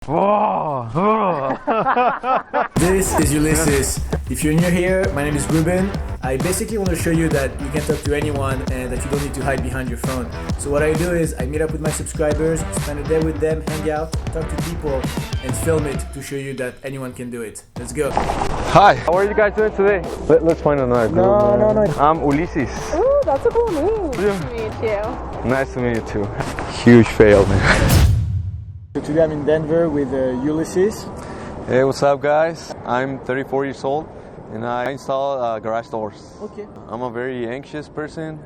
This is Ulysses. If you're new here, my name is Ruben. I basically want to show you that you can talk to anyone and that you don't need to hide behind your phone. So what I do is I meet up with my subscribers, spend a day with them, hang out, talk to people, and film it to show you that anyone can do it. Let's go. Hi, how are you guys doing today? Let's find another group. No. I'm Ulysses. Ooh, that's a cool name. Yeah. Nice to meet you. Nice to meet you too. Huge fail, man. So today I'm in Denver with Ulysses. Hey, what's up, guys? I'm 34 years old and I install garage doors. Okay. I'm a very anxious person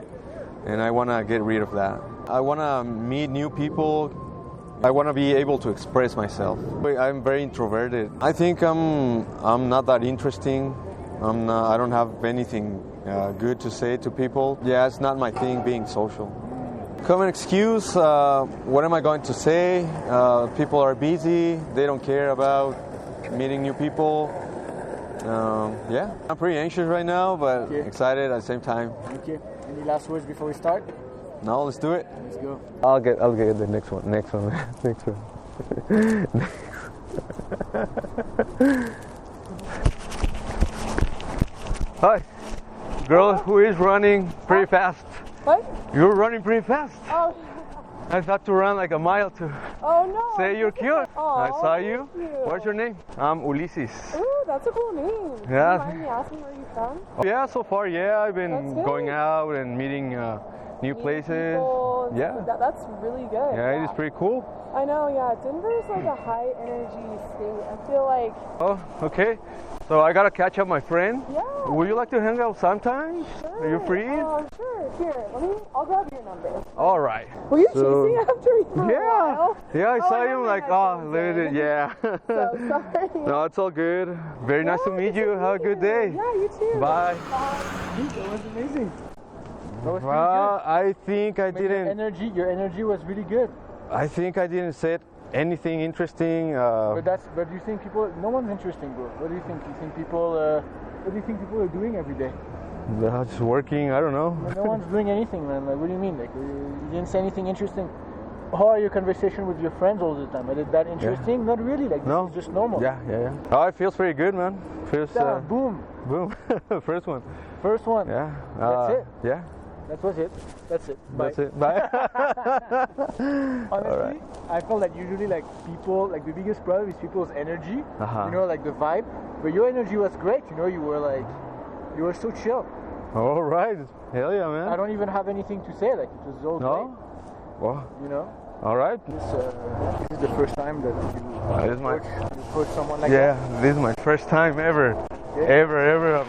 and I want to get rid of that. I want to meet new people. I want to be able to express myself. I'm very introverted. I think I'm not that interesting. I don't have anything good to say to people. Yeah, it's not my thing being social. Common excuse, what am I going to say? People are busy, they don't care about meeting new people. Yeah, I'm pretty anxious right now, but excited at the same time. Okay. Any last words before we start? No, let's do it. Let's go. I'll get the next one. Next one. Hi, girl who is running pretty fast. What? You're running pretty fast. Oh. I thought to run like a mile to say you're cute. Oh, I saw you. thank you. What's your name? I'm Ulysses. Ooh, that's a cool name. Yeah. Do you mind me asking where you're from? Yeah, so far, yeah, I've been That's good. going out and meeting new places. People, Yeah. That's really good. Yeah, it is pretty cool. I know, yeah. Denver is like a high energy state. I feel like, Oh, okay. So I gotta catch up my friend. yeah. Would you like to hang out sometimes? Sure. Are you free? Sure. Here, I'll grab your number. All right. Were you So- chasing after me for a while? Yeah, I saw I you know like, my oh, headphones look at it, in. yeah. So sorry. No, it's all good. Very nice to Yeah, meet good you. to Have a meet good you. day. Yeah, you too. Bye. That was amazing. That was Well, I think I pretty good. didn't. Your energy was really good. I think I didn't say anything interesting. But you think people? No one's interesting, bro. What do you think? You think people? What do you think people are doing every day? Just working. I don't know. No one's doing anything, man. Like, what do you mean? Like, you didn't say anything interesting. How are your conversation with your friends all the time? Is that interesting? Not really. Like, No. this is just normal. Yeah. Oh, it feels pretty good, man. Feels. Yeah, boom. Boom. First one. First one. Yeah. That's it. Yeah. That was it. That's it. Bye. That's it. Bye. Honestly, I felt that usually like people, like the biggest problem is people's energy. Uh-huh. You know, like the vibe. But your energy was great. You know, you were so chill. All right. Hell yeah, man. I don't even have anything to say. Like, it was all No. Well. great. You know. All right. This is the first time that you This is my. approach someone like Yeah. that. This is my first time ever. Yeah. Ever.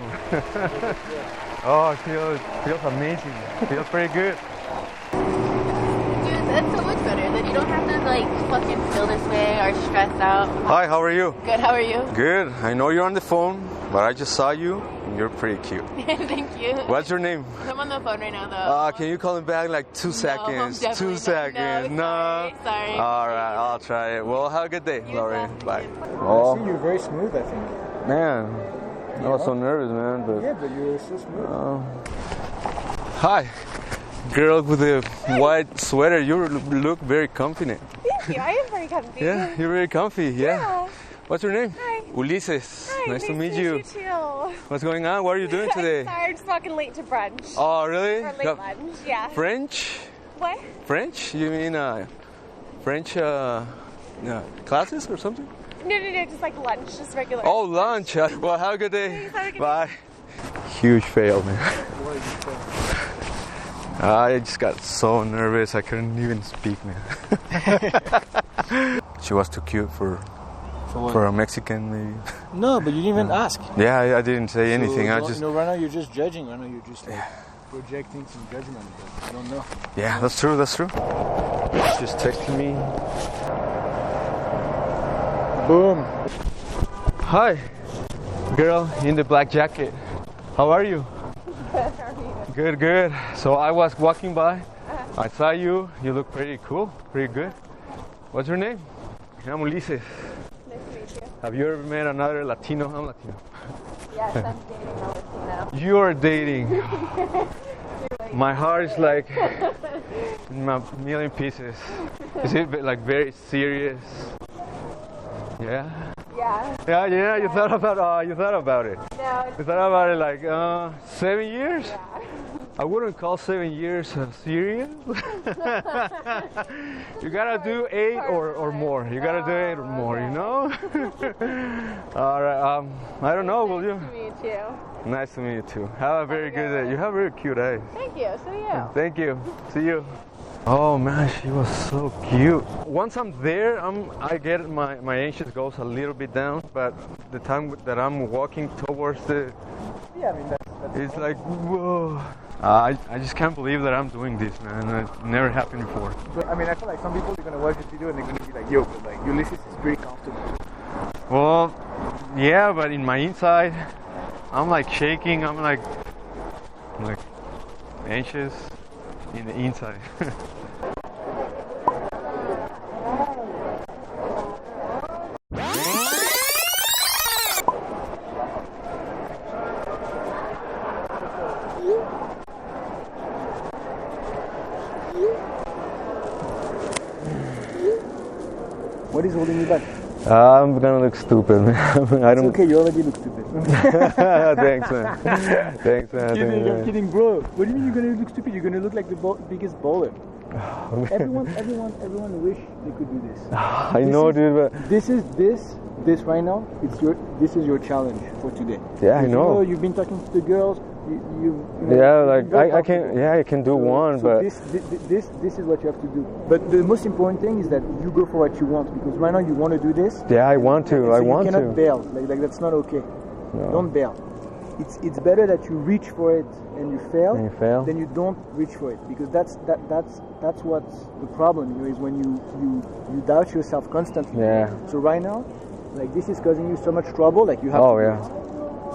Oh, it feels amazing. Feels pretty good. Dude, that's so much better. Then you don't have to like fucking feel this way or stress out. Hi, how are you? Good, how are you? Good. I know you're on the phone, but I just saw you and you're pretty cute. Thank you. What's your name? I'm on the phone right now though. Can you call him back in like 2 seconds? I'm 2 definitely seconds. not. No, sorry. All right, I'll try it. Well, have a good day, You Lauren. too. Bye. I see you're very smooth, I think. Man, I was so nervous, man. But Yeah, but you're so smooth. hi, girl with the white sweater. You look very confident. Thank you. I am very comfy. Yeah, you're very comfy. Yeah. What's your name? Hi. Ulysses. Hi, nice to meet you. you too. What's going on? What are you doing today? Sorry, I'm just walking late to brunch. Oh, really? Or late Got lunch, yeah. French? What? French? You mean French classes or something? No, just like lunch, just regular. Oh, lunch. Well, have a good day. Thanks, have a good Bye. Huge fail, man. I just got so nervous I couldn't even speak, man. She was too cute for a Mexican, maybe. No, but you didn't even ask. Yeah, I didn't say anything. I just. You know, right now you're just judging. Right now you're just like projecting some judgment. But you don't know. Yeah, that's true. Just texted me. Boom. Hi, girl in the black jacket. How are you? Good. So I was walking by. I saw you. You look pretty cool. Pretty good. What's your name? I'm Ulises. Nice to meet you. Have you ever met another Latino? I'm Latino. Yes, I'm dating a Latino. You're dating. My heart is like in a million pieces. Is it like very serious? Yeah. Yeah. Yeah. You thought about it. No. You thought about it like 7 years. Yeah. I wouldn't call 7 years serious. You gotta do 8 or more. You gotta do 8 or more. You know. All right. I don't know. Will you? Nice to meet you. Nice to meet you too. Have a very good day. You have very cute eyes. Thank you. So do you. Thank you. See you. Oh man, she was so cute. Once I'm there, I get my anxious goes a little bit down, but the time that I'm walking towards the, Yeah, I mean that's it's like whoa. I just can't believe that I'm doing this, man. It never happened before. But, I mean, I feel like some people are gonna watch this video and they're gonna be like, "Yo, but like Ulysses is pretty comfortable." Well, yeah, but in my inside, I'm like shaking. I'm like anxious in the inside. What is holding you back? I'm gonna look stupid, man. I It's don't. okay, you already look stupid. Thanks, man. Thanks, man. I'm kidding, bro. What do you mean you're gonna look stupid? You're gonna look like the biggest baller. Everyone wish they could do this. I know, dude, but This right now. This is your challenge for today. yeah, I know. You've been talking to the girls. You Yeah, you've like been very I can. Yeah, I can do one, so but this is what you have to do. But the most important thing is that you go for what you want, because right now you want to do this. yeah, I want to. So I you want cannot to. bail. Like that's not okay. No. Don't bail. It's better that you reach for it and you fail, And you fail? than you don't reach for it, because that's what's the problem. You know, is when you doubt yourself constantly. Yeah. So right now, like this is causing you so much trouble. Like you have Oh to do yeah. it.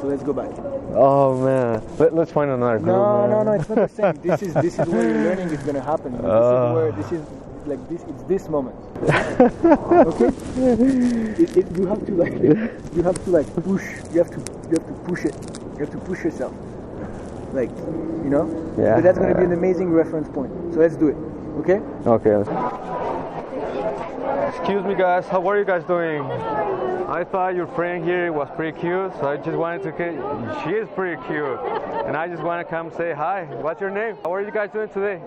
So let's go back. Oh man. Let's find another group. No, man. it's not the same. This is where your learning is gonna happen. This is like this. It's this moment. Okay. You have to like push. You have to push it. You have to push yourself. Like, you know. Yeah. But that's gonna be an amazing reference point. So let's do it. Okay. Okay. Excuse me, guys. How are you guys doing? I thought your friend here was pretty cute, so I just wanted to. She is pretty cute, and I just want to come say hi. What's your name? How are you guys doing today?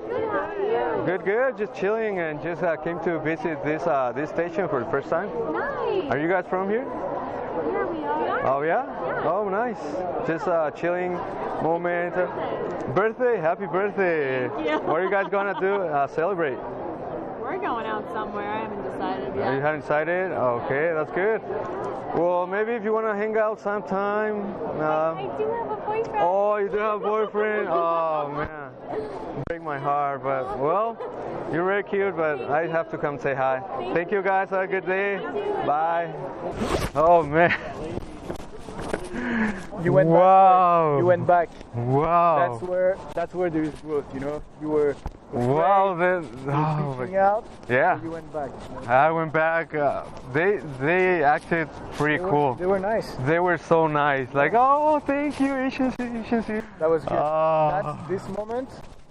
Good, good. Just chilling, and just came to visit this station for the first time. Nice. Are you guys from here? Here we are. Oh yeah? Oh nice. Just a chilling moment. Birthday, happy birthday. Thank you. What are you guys gonna do? Celebrate? We're going out somewhere. I haven't decided yet. You haven't decided? Okay, that's good. Well, maybe if you wanna hang out sometime. I do have a boyfriend. Oh, you do have a boyfriend? Oh man. Break my heart, but well, you're very cute, but I have to come say hi. Thank you guys, have a good day. Bye. Oh man. You went Wow. back. You went back. Wow. That's where there is growth. You know. You were. Wow, then. Reaching out. Yeah. You went back. I went back. They acted pretty cool. They were nice. They were so nice. Like, oh, thank you, agency. That was good. Ah. That's this moment.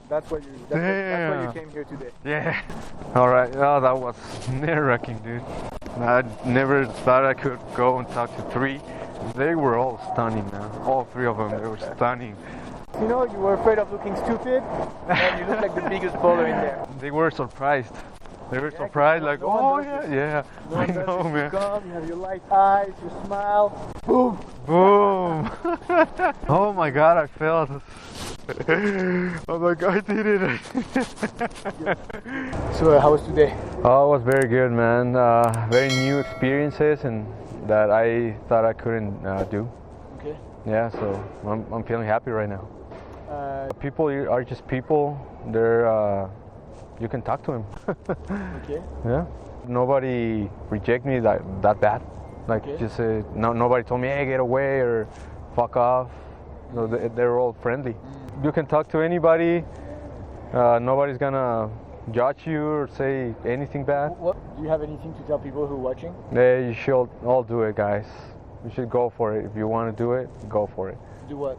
That's why you came here today. Yeah. All right. Oh, that was nerve-wracking, dude. I never thought I could go and talk to 3. They were all stunning, man. All 3 of them. They were stunning. You know, you were afraid of looking stupid, and you look like the biggest baller in there. They were surprised. They were surprised, like, no one oh does yeah, this. yeah. I know, man. You come, you have your light eyes, you smile, boom. Boom! Oh my God, I felt. Oh my God, I did it! So, how was today? Oh, it was very good, man. Very new experiences, and that I thought I couldn't do. Okay. Yeah, so I'm feeling happy right now. People are just people. They're you can talk to them. Okay. Yeah. Nobody reject me that bad. Like Okay. just nobody told me, hey, get away or fuck off. No, they're all friendly. You can talk to anybody. Nobody's gonna judge you or say anything bad. What, do you have anything to tell people who are watching? Yeah, you should all do it, guys. You should go for it. If you want to do it, go for it. Do what?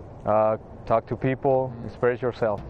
Talk to people, express yourself.